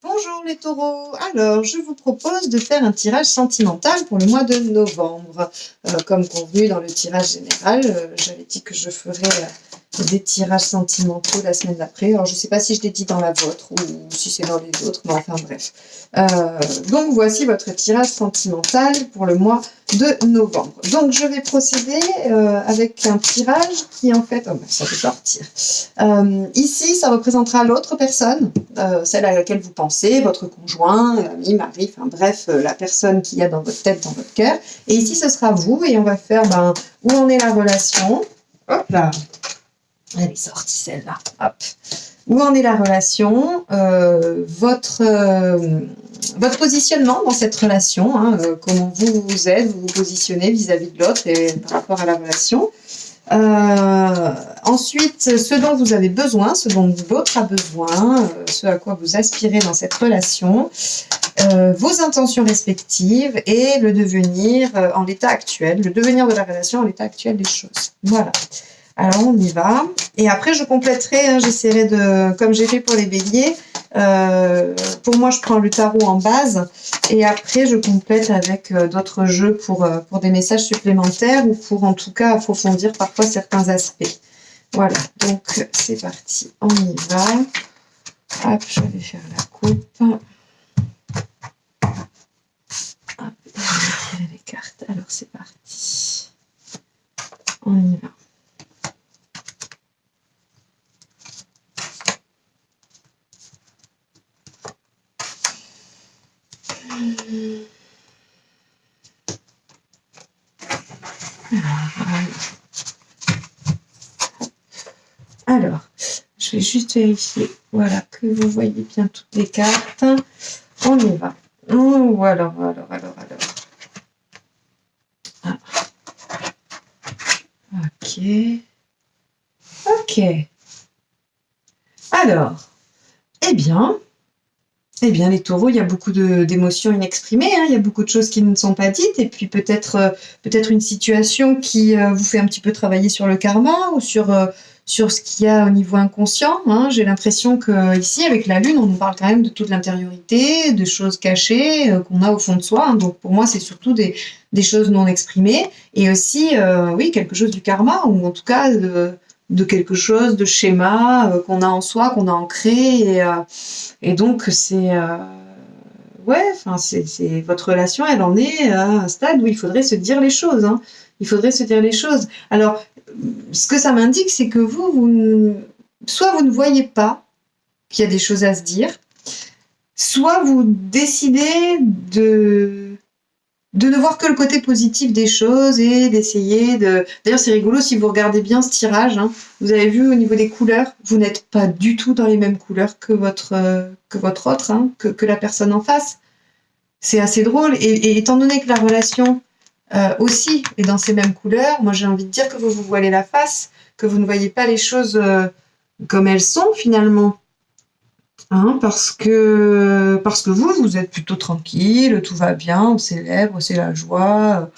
Bonjour les taureaux, alors je vous propose de faire un tirage sentimental pour le mois de novembre. Comme convenu dans le tirage général, j'avais dit que je ferais des tirages sentimentaux la semaine d'après. Alors je ne sais pas si je l'ai dit dans la vôtre ou si c'est dans les autres, mais enfin bref. Donc voici votre tirage sentimental pour le mois de novembre. Donc je vais procéder avec un tirage qui en fait... Oh ben, ça peut sortir. Ici, ça représentera l'autre personne, celle à laquelle vous pensez, votre conjoint, ami, mari, enfin bref, la personne qu'il y a dans votre tête, dans votre cœur. Et ici, ce sera vous, et on va faire où en est la relation. Hop là, elle est sortie celle-là. Hop. Où en est la relation, votre positionnement dans cette relation, comment vous êtes, vous vous positionnez vis-à-vis de l'autre et par rapport à la relation. Ensuite, ce dont vous avez besoin, ce dont l'autre a besoin, ce à quoi vous aspirez dans cette relation, vos intentions respectives et le devenir en l'état actuel, le devenir de la relation en l'état actuel des choses. Voilà. Alors on y va. Et après je compléterai, j'essaierai de, comme j'ai fait pour les béliers, pour moi je prends le tarot en base et après je complète avec d'autres jeux pour des messages supplémentaires ou pour en tout cas approfondir parfois certains aspects. Voilà, donc c'est parti, on y va. Hop, je vais faire la coupe. Hop, je vais tirer les cartes. Alors c'est parti. On y va. Alors, je vais juste vérifier, voilà, que vous voyez bien toutes les cartes. On y va. Alors. Ah. Ok. Alors, eh bien, les taureaux, il y a beaucoup d'émotions inexprimées, il y a beaucoup de choses qui ne sont pas dites, et puis peut-être une situation qui vous fait un petit peu travailler sur le karma ou sur ce qu'il y a au niveau inconscient. J'ai l'impression qu'ici, avec la Lune, on nous parle quand même de toute l'intériorité, de choses cachées qu'on a au fond de soi. Donc pour moi, c'est surtout des choses non exprimées, et aussi, oui, quelque chose du karma, ou en tout cas de quelque chose, de schéma qu'on a en soi, qu'on a ancré, et donc c'est c'est votre relation, elle en est à un stade où il faudrait se dire les choses. Il faudrait se dire les choses. Alors, ce que ça m'indique, c'est que soit vous ne voyez pas qu'il y a des choses à se dire, soit vous décidez de ne voir que le côté positif des choses et d'essayer de... D'ailleurs, c'est rigolo, si vous regardez bien ce tirage, vous avez vu au niveau des couleurs, vous n'êtes pas du tout dans les mêmes couleurs que votre autre, que la personne en face. C'est assez drôle. Et étant donné que la relation aussi est dans ces mêmes couleurs, moi j'ai envie de dire que vous vous voilez la face, que vous ne voyez pas les choses comme elles sont finalement. Parce que vous êtes plutôt tranquille, tout va bien, on célèbre, c'est la joie,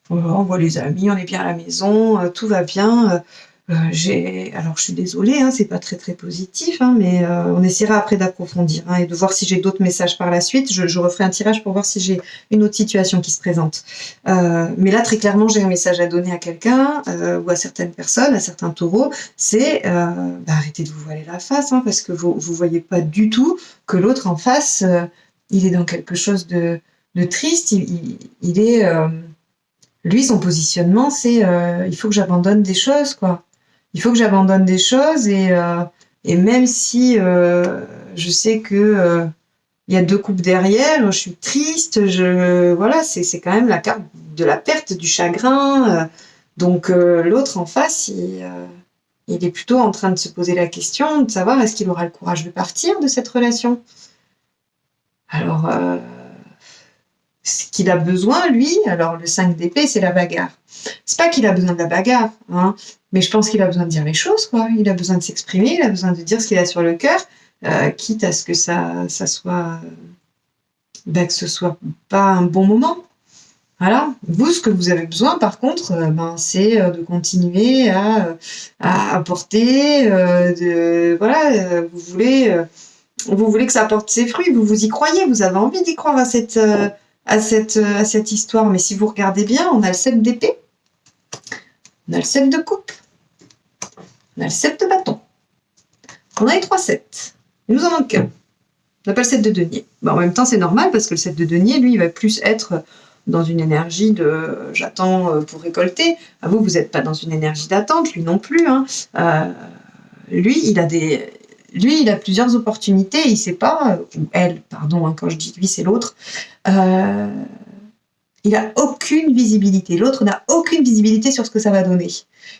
on voit les amis, on est bien à la maison, tout va bien. Alors je suis désolée, c'est pas très très positif, mais on essaiera après d'approfondir et de voir si j'ai d'autres messages par la suite. Je referai un tirage pour voir si j'ai une autre situation qui se présente. Mais là, très clairement, j'ai un message à donner à quelqu'un ou à certaines personnes, à certains taureaux, c'est arrêtez de vous voiler la face, parce que vous voyez pas du tout que l'autre en face, il est dans quelque chose de triste, il est... lui, son positionnement, c'est il faut que j'abandonne des choses, quoi. Il faut que j'abandonne des choses et même si je sais que il y a 2 coupes derrière, je suis triste, voilà, c'est quand même la carte de la perte, du chagrin. Donc l'autre en face, il est plutôt en train de se poser la question de savoir est-ce qu'il aura le courage de partir de cette relation. Alors... ce qu'il a besoin, lui, alors le 5 d'épée, c'est la bagarre. C'est pas qu'il a besoin de la bagarre, mais je pense qu'il a besoin de dire les choses, quoi. Il a besoin de s'exprimer, il a besoin de dire ce qu'il a sur le cœur, quitte à ce que ça soit... que ce soit pas un bon moment. Voilà. Vous, ce que vous avez besoin, par contre, c'est de continuer à apporter, vous voulez... Vous voulez que ça porte ses fruits, vous y croyez, vous avez envie d'y croire à cette histoire. Mais si vous regardez bien, on a le 7 d'épée, on a le 7 de coupe, on a le 7 de bâton, on a les 3 7. Il nous en manque un. On n'a pas le 7 de denier. Bon, en même temps, c'est normal parce que le 7 de denier, lui, il va plus être dans une énergie de j'attends pour récolter. Ah, vous n'êtes pas dans une énergie d'attente, lui non plus. Hein. Lui, il a plusieurs opportunités. Il ne sait pas, ou elle, pardon, hein, quand je dis lui, c'est l'autre. Il n'a aucune visibilité. L'autre n'a aucune visibilité sur ce que ça va donner.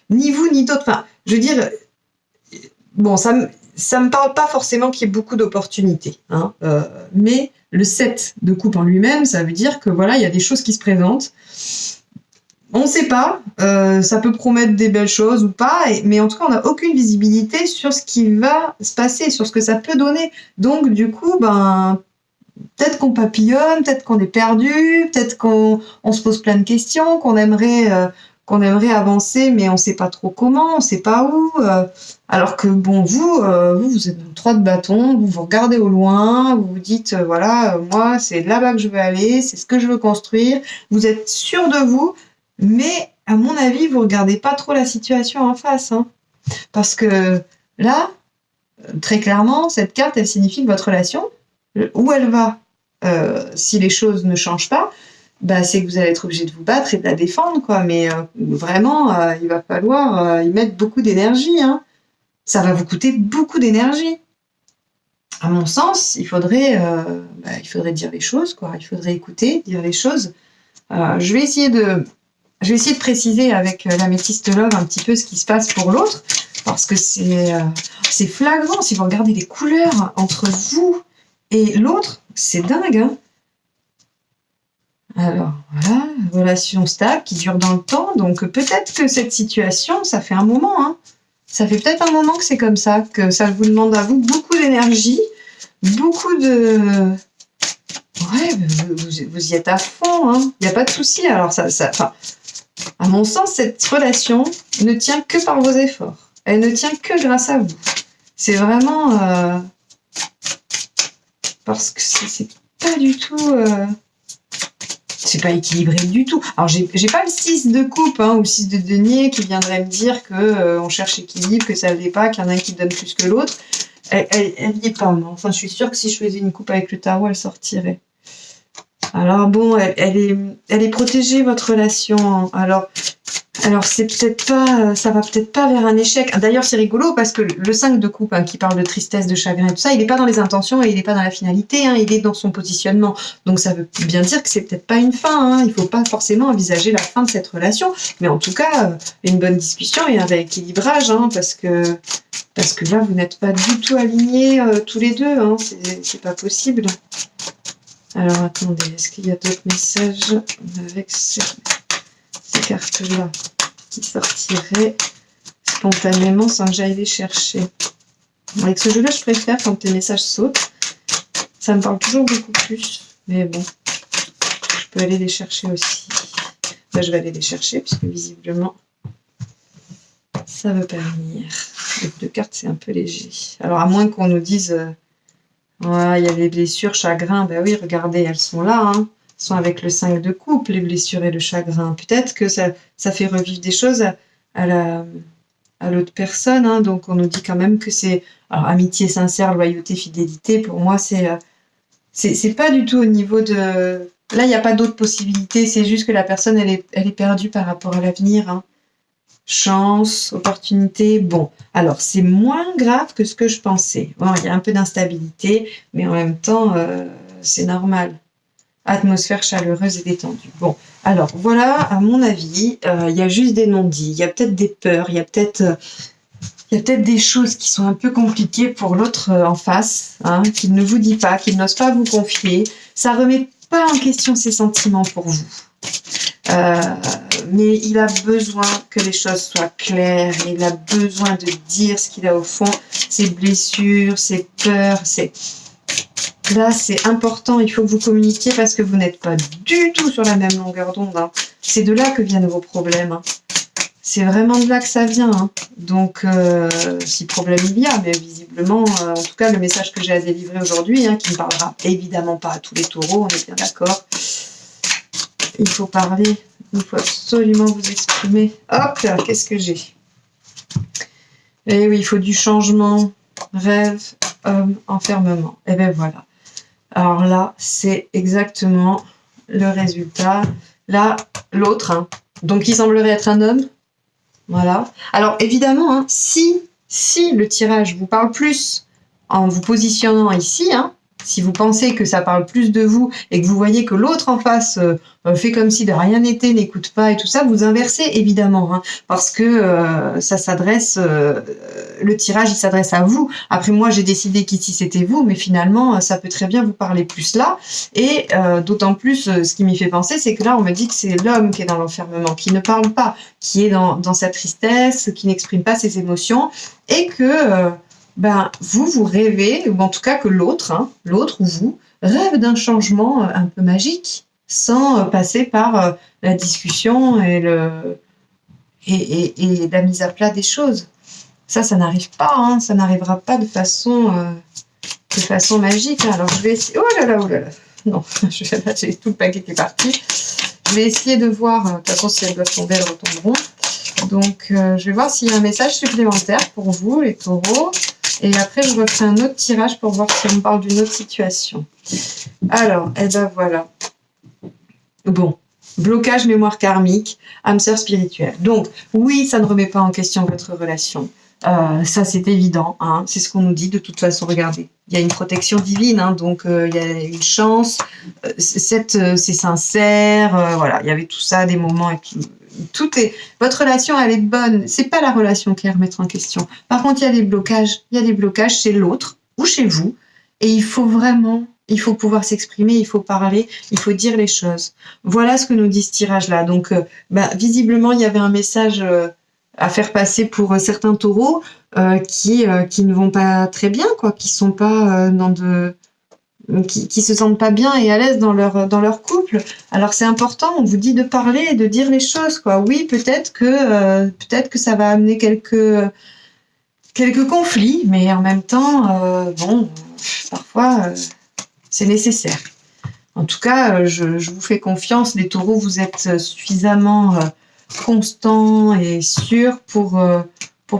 Ni vous, ni d'autres. Enfin, je veux dire, bon, ça me parle pas forcément qu'il y ait beaucoup d'opportunités. Hein, mais le 7 de coupe en lui-même, ça veut dire que voilà, il y a des choses qui se présentent. On ne sait pas, ça peut promettre des belles choses ou pas, mais en tout cas, on n'a aucune visibilité sur ce qui va se passer, sur ce que ça peut donner. Donc, du coup, peut-être qu'on papillonne, peut-être qu'on est perdu, peut-être qu'on se pose plein de questions, qu'on aimerait avancer, mais on ne sait pas trop comment, on ne sait pas où. Alors que, bon, vous êtes dans le 3 de bâton, vous regardez au loin, vous vous dites, voilà, moi, c'est là-bas que je veux aller, c'est ce que je veux construire. Vous êtes sûr de vous, mais à mon avis, vous ne regardez pas trop la situation en face. Hein. Parce que là, très clairement, cette carte, elle signifie que votre relation, où elle va, si les choses ne changent pas, c'est que vous allez être obligé de vous battre et de la défendre, quoi. Mais vraiment, il va falloir y mettre beaucoup d'énergie. Hein. Ça va vous coûter beaucoup d'énergie. À mon sens, il faudrait dire les choses, quoi. Il faudrait écouter, dire les choses. Je vais essayer de préciser avec l'améthyste love un petit peu ce qui se passe pour l'autre, parce que c'est flagrant. Si vous regardez les couleurs entre vous et l'autre, c'est dingue. Hein. Alors, voilà, relation stable qui dure dans le temps. Donc, peut-être que cette situation, ça fait un moment. Hein. Ça fait peut-être un moment que c'est comme ça, que ça vous demande à vous beaucoup d'énergie, beaucoup de... Ouais, vous y êtes à fond. Hein. Il n'y a pas de souci. Alors, à mon sens, cette relation ne tient que par vos efforts. Elle ne tient que grâce à vous. C'est vraiment... parce que c'est pas du tout... c'est pas équilibré du tout. Alors, j'ai pas le 6 de coupe ou le 6 de denier qui viendrait me dire que on cherche équilibre, que ça ne l'est pas, qu'il y en a un qui donne plus que l'autre. Elle n'y est pas, moi. Enfin, je suis sûre que si je faisais une coupe avec le tarot, elle sortirait. Alors bon, elle est protégée, votre relation. Alors c'est peut-être pas, ça va peut-être pas vers un échec. D'ailleurs, c'est rigolo parce que le 5 de coupe qui parle de tristesse, de chagrin et tout ça, il n'est pas dans les intentions et il n'est pas dans la finalité, il est dans son positionnement. Donc ça veut bien dire que c'est peut-être pas une fin. Il ne faut pas forcément envisager la fin de cette relation. Mais en tout cas, une bonne discussion et un rééquilibrage, parce que là, vous n'êtes pas du tout alignés tous les deux. C'est pas possible. Alors attendez, est-ce qu'il y a d'autres messages avec ces cartes-là qui sortiraient spontanément sans que j'aille les chercher? Avec ce jeu-là, je préfère quand les messages sautent. Ça me parle toujours beaucoup plus. Mais bon, je peux aller les chercher aussi. Je vais aller les chercher puisque visiblement, ça veut pas venir. Les 2 cartes, c'est un peu léger. Alors à moins qu'on nous dise... ouais, il y a les blessures, chagrin. Ben oui, regardez, elles sont là. Elles sont avec le 5 de coupe, les blessures et le chagrin. Peut-être que ça fait revivre des choses à l'autre personne. Donc, on nous dit quand même que c'est... Alors, amitié sincère, loyauté, fidélité, pour moi, c'est pas du tout au niveau de... Là, il n'y a pas d'autres possibilités. C'est juste que la personne, elle est perdue par rapport à l'avenir. Chance, opportunité, bon. Alors, c'est moins grave que ce que je pensais. Bon, il y a un peu d'instabilité, mais en même temps, c'est normal. Atmosphère chaleureuse et détendue. Bon, alors, voilà, à mon avis, il y a juste des non-dits. Il y a peut-être des peurs, il y a peut-être des choses qui sont un peu compliquées pour l'autre en face, qu'il ne vous dit pas, qu'il n'ose pas vous confier. Ça ne remet pas en question ses sentiments pour vous. Mais il a besoin que les choses soient claires, il a besoin de dire ce qu'il a au fond, ses blessures, ses peurs, Là, c'est important, il faut que vous communiquiez parce que vous n'êtes pas du tout sur la même longueur d'onde. C'est de là que viennent vos problèmes. C'est vraiment de là que ça vient. Hein. Donc, si problème il y a, mais visiblement, en tout cas, le message que j'ai à délivrer aujourd'hui, hein, qui ne parlera évidemment pas à tous les taureaux, on est bien d'accord. Il faut parler, il faut absolument vous exprimer. Hop là, qu'est-ce que j'ai? Eh oui, il faut du changement. Rêve, homme, enfermement. Et bien voilà. Alors là, c'est exactement le résultat. Là, l'autre, hein, donc il semblerait être un homme. Voilà. Alors évidemment, hein, si le tirage vous parle plus en vous positionnant ici, hein, si vous pensez que ça parle plus de vous et que vous voyez que l'autre en face fait comme si de rien n'était, n'écoute pas et tout ça, vous inversez évidemment, hein, parce que ça s'adresse, le tirage il s'adresse à vous. Après moi j'ai décidé qu'ici c'était vous, mais finalement ça peut très bien vous parler plus là. Et d'autant plus, ce qui m'y fait penser, c'est que là on me dit que c'est l'homme qui est dans l'enfermement, qui ne parle pas, qui est dans sa tristesse, qui n'exprime pas ses émotions, et que vous rêvez, ou en tout cas que l'autre, hein, l'autre ou vous, rêve d'un changement un peu magique, sans passer par la discussion et la mise à plat des choses. Ça n'arrive pas, hein, ça n'arrivera pas de façon magique. Hein. Alors je vais essayer. Oh là là, non, j'ai tout le paquet qui est parti. Je vais essayer de voir, de toute façon si elles doivent tomber, elles retomberont. Donc je vais voir s'il y a un message supplémentaire pour vous, les taureaux. Et après, je referai un autre tirage pour voir si on parle d'une autre situation. Alors, voilà. Bon, blocage mémoire karmique, âme sœur spirituelle. Donc, oui, ça ne remet pas en question votre relation. Ça, c'est évident. Hein. C'est ce qu'on nous dit. De toute façon, regardez, il y a une protection divine, hein, donc il y a une chance. C'est sincère. Voilà, il y avait tout ça, des moments et tout est. Votre relation, elle est bonne. C'est pas la relation qui est à remettre en question. Par contre, il y a des blocages. Il y a des blocages chez l'autre ou chez vous, et il faut pouvoir s'exprimer, il faut parler, il faut dire les choses. Voilà ce que nous dit ce tirage-là. Donc, visiblement, il y avait un message à faire passer pour certains taureaux qui ne vont pas très bien, quoi, qui sont pas qui se sentent pas bien et à l'aise dans leur couple. Alors c'est important, on vous dit de parler et de dire les choses, quoi. Oui, peut-être que ça va amener quelques conflits, mais en même temps, parfois c'est nécessaire. En tout cas, je vous fais confiance, les taureaux, vous êtes suffisamment constants et sûrs pour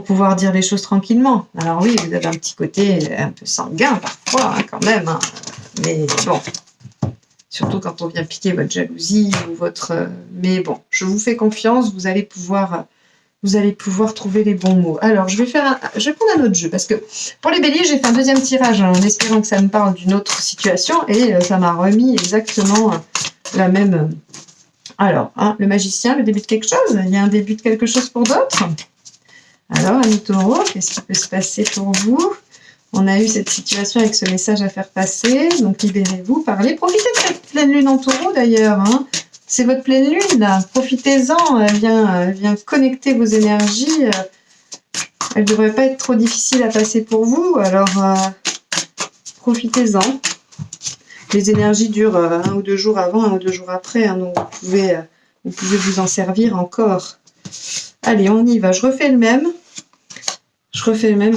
pouvoir dire les choses tranquillement. Alors oui, vous avez un petit côté un peu sanguin parfois, hein, quand même, hein. Mais bon, surtout quand on vient piquer votre jalousie ou votre... Mais bon, je vous fais confiance, vous allez pouvoir trouver les bons mots. Alors, je vais prendre un autre jeu, parce que pour les béliers, j'ai fait un deuxième tirage en espérant que ça me parle d'une autre situation, et ça m'a remis exactement la même... Alors, hein, le magicien, le début de quelque chose? Il y a un début de quelque chose pour d'autres? Alors, amis taureaux, qu'est-ce qui peut se passer pour vous? On a eu cette situation avec ce message à faire passer, donc libérez-vous, parlez. Profitez de cette pleine lune en taureau d'ailleurs, hein. C'est votre pleine lune là, profitez-en, elle vient connecter vos énergies. Elle ne devrait pas être trop difficile à passer pour vous, alors profitez-en. Les énergies durent 1 ou 2 jours avant, 1 ou 2 jours après, hein, donc vous pouvez vous en servir encore. Allez, on y va, je refais le même. Ce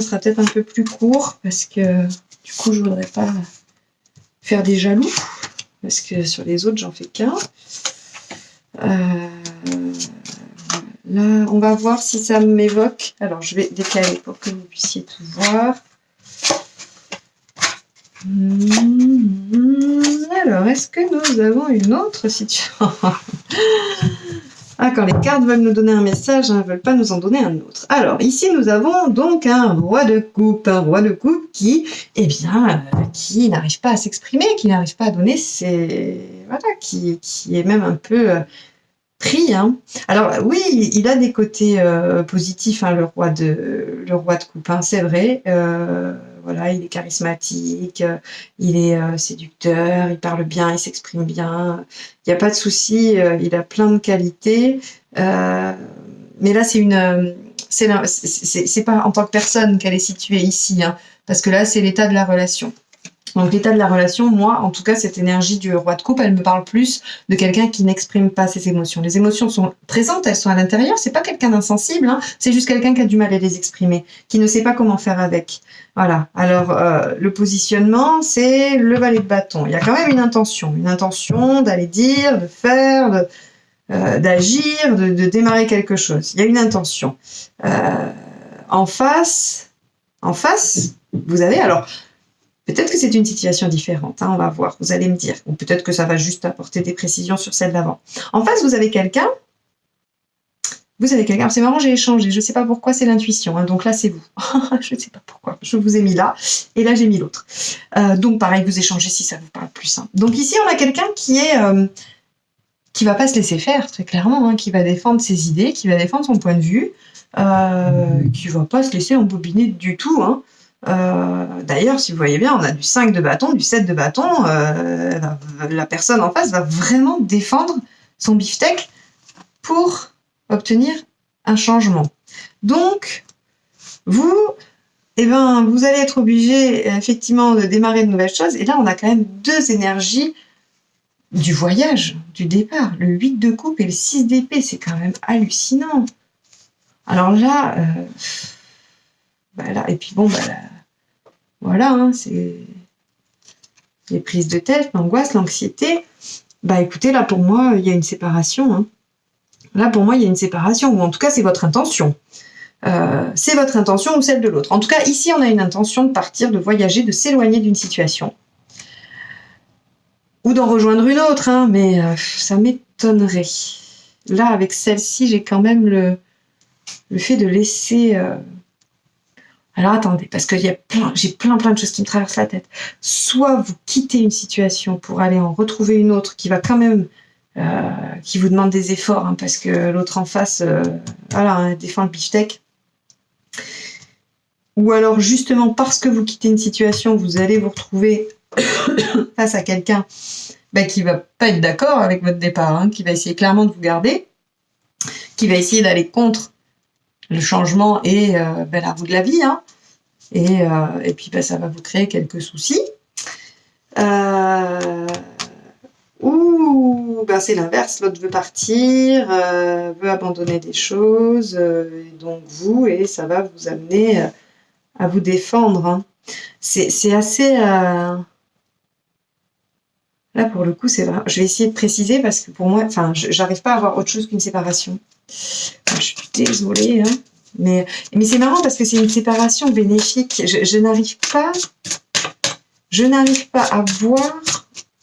sera peut-être un peu plus court, parce que du coup, je voudrais pas faire des jaloux, parce que sur les autres, j'en fais qu'un. Là, on va voir si ça m'évoque. Alors, je vais décaler pour que vous puissiez tout voir. Alors, est-ce que nous avons une autre situation? Ah, quand les cartes veulent nous donner un message, elles ne veulent pas nous en donner un autre. Alors, ici, nous avons donc un roi de coupe. Un roi de coupe qui n'arrive pas à s'exprimer, qui n'arrive pas à donner ses... Voilà, qui est même un peu pris. Hein. Alors, oui, il a des côtés positifs, hein, le roi de coupe, hein, c'est vrai. Voilà, il est charismatique, il est séducteur, il parle bien, il s'exprime bien. Il n'y a pas de souci, il a plein de qualités. Mais là, c'est pas en tant que personne qu'elle est située ici, hein, parce que là, c'est l'état de la relation. Donc l'état de la relation, moi, en tout cas, cette énergie du roi de coupe, elle me parle plus de quelqu'un qui n'exprime pas ses émotions. Les émotions sont présentes, elles sont à l'intérieur. C'est pas quelqu'un d'insensible, hein, c'est juste quelqu'un qui a du mal à les exprimer, qui ne sait pas comment faire avec. Voilà. Alors le positionnement, c'est le valet de bâton. Il y a quand même une intention d'aller dire, de faire, d'agir, de démarrer quelque chose. Il y a une intention. En face, vous avez alors. Peut-être que c'est une situation différente, hein, on va voir, vous allez me dire. Ou peut-être que ça va juste apporter des précisions sur celle d'avant. En face, vous avez quelqu'un. C'est marrant, j'ai échangé. Je ne sais pas pourquoi, c'est l'intuition. Hein, donc là, c'est vous. Je ne sais pas pourquoi. Je vous ai mis là. Et là, j'ai mis l'autre. Donc pareil, vous échangez si ça vous parle plus. Hein. Donc ici, on a quelqu'un qui va pas se laisser faire, très clairement, hein, qui va défendre ses idées, qui va défendre son point de vue, qui va pas se laisser embobiner du tout. Hein. D'ailleurs, si vous voyez bien, on a du 5 de bâton, du 7 de bâton. La personne en face va vraiment défendre son beefsteak pour obtenir un changement. Donc, vous allez être obligé effectivement de démarrer de nouvelles choses. Et là, on a quand même deux énergies du voyage, du départ. Le 8 de coupe et le 6 d'épée, c'est quand même hallucinant. Alors là, et puis bon, voilà, hein, c'est les prises de tête, l'angoisse, l'anxiété. Écoutez, là pour moi, il y a une séparation. Hein. Là pour moi, il y a une séparation, ou en tout cas, c'est votre intention. C'est votre intention ou celle de l'autre. En tout cas, ici, on a une intention de partir, de voyager, de s'éloigner d'une situation. Ou d'en rejoindre une autre, hein, mais ça m'étonnerait. Là, avec celle-ci, j'ai quand même le fait de laisser... Alors attendez, parce que j'ai plein de choses qui me traversent la tête. Soit vous quittez une situation pour aller en retrouver une autre qui va quand même, qui vous demande des efforts, hein, parce que l'autre en face, défend le beefsteak. Ou alors justement parce que vous quittez une situation, vous allez vous retrouver face à quelqu'un qui va pas être d'accord avec votre départ, hein, qui va essayer clairement de vous garder, qui va essayer d'aller contre le changement et la roue de la vie, hein. Et puis ça va vous créer quelques soucis. Ou c'est l'inverse, l'autre veut partir, veut abandonner des choses, et donc et ça va vous amener à vous défendre. Hein. C'est assez... Là, pour le coup, c'est vrai. Je vais essayer de préciser parce que pour moi, j'arrive pas à avoir autre chose qu'une séparation. Je suis désolée, hein. Mais c'est marrant parce que c'est une séparation bénéfique. Je n'arrive pas à voir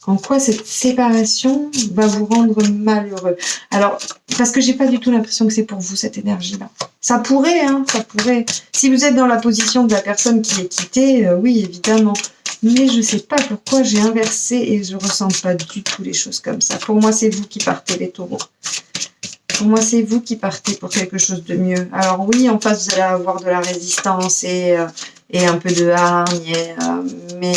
en quoi cette séparation va vous rendre malheureux. Alors, parce que j'ai pas du tout l'impression que c'est pour vous, cette énergie-là. Ça pourrait, hein, ça pourrait. Si vous êtes dans la position de la personne qui est quittée, oui, évidemment. Mais je sais pas pourquoi j'ai inversé et je ressens pas du tout les choses comme ça. Pour moi, c'est vous qui partez, les taureaux. Pour moi, c'est vous qui partez pour quelque chose de mieux. Alors oui, en face, vous allez avoir de la résistance et un peu de hargne, mais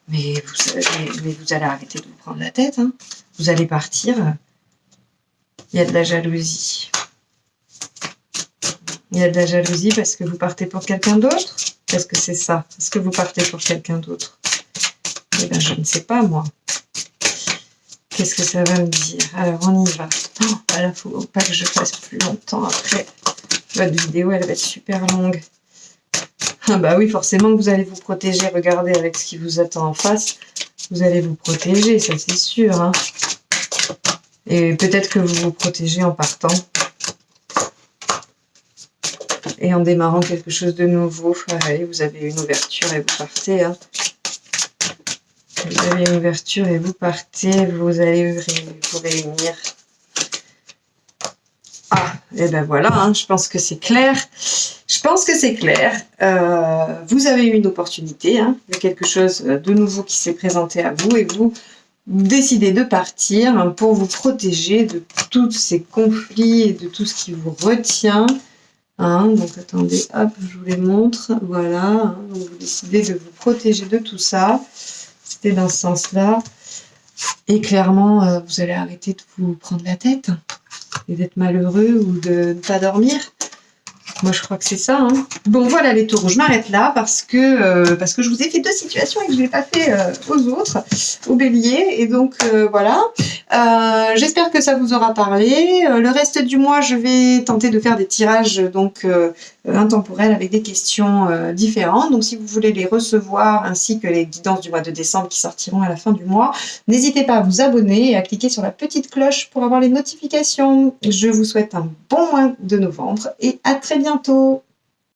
vous allez arrêter de vous prendre la tête. Hein. Vous allez partir. Il y a de la jalousie. Il y a de la jalousie parce que vous partez pour quelqu'un d'autre. Est-ce que c'est ça? Est-ce que vous partez pour quelqu'un d'autre? Eh bien, je ne sais pas, moi. Qu'est-ce que ça va me dire? Alors, on y va. Il ne faut pas que je fasse plus longtemps après. Votre vidéo, elle va être super longue. Ah oui, forcément que vous allez vous protéger. Regardez avec ce qui vous attend en face. Vous allez vous protéger, ça c'est sûr. Hein. Et peut-être que vous vous protégez en partant. Et en démarrant quelque chose de nouveau. Allez, vous avez une ouverture et vous partez. Hein. Vous avez une ouverture et vous partez. Vous allez vous réunir. Et ben voilà, hein, je pense que c'est clair. Vous avez eu une opportunité, hein, il y a quelque chose de nouveau qui s'est présenté à vous et vous décidez de partir, hein, pour vous protéger de tous ces conflits et de tout ce qui vous retient. Hein. Donc attendez, hop, je vous les montre. Voilà, hein, donc vous décidez de vous protéger de tout ça. C'était dans ce sens-là. Et clairement, vous allez arrêter de vous prendre la tête et d'être malheureux ou de ne pas dormir. Moi, je crois que c'est ça. Hein. Bon, voilà les taureaux. Je m'arrête là parce que je vous ai fait 2 situations et que je ne l'ai pas fait aux autres, au bélier. Et donc, voilà. J'espère que ça vous aura parlé. Le reste du mois, je vais tenter de faire des tirages donc intemporels avec des questions différentes. Donc, si vous voulez les recevoir ainsi que les guidances du mois de décembre qui sortiront à la fin du mois, n'hésitez pas à vous abonner et à cliquer sur la petite cloche pour avoir les notifications. Je vous souhaite un bon mois de novembre et à très bientôt.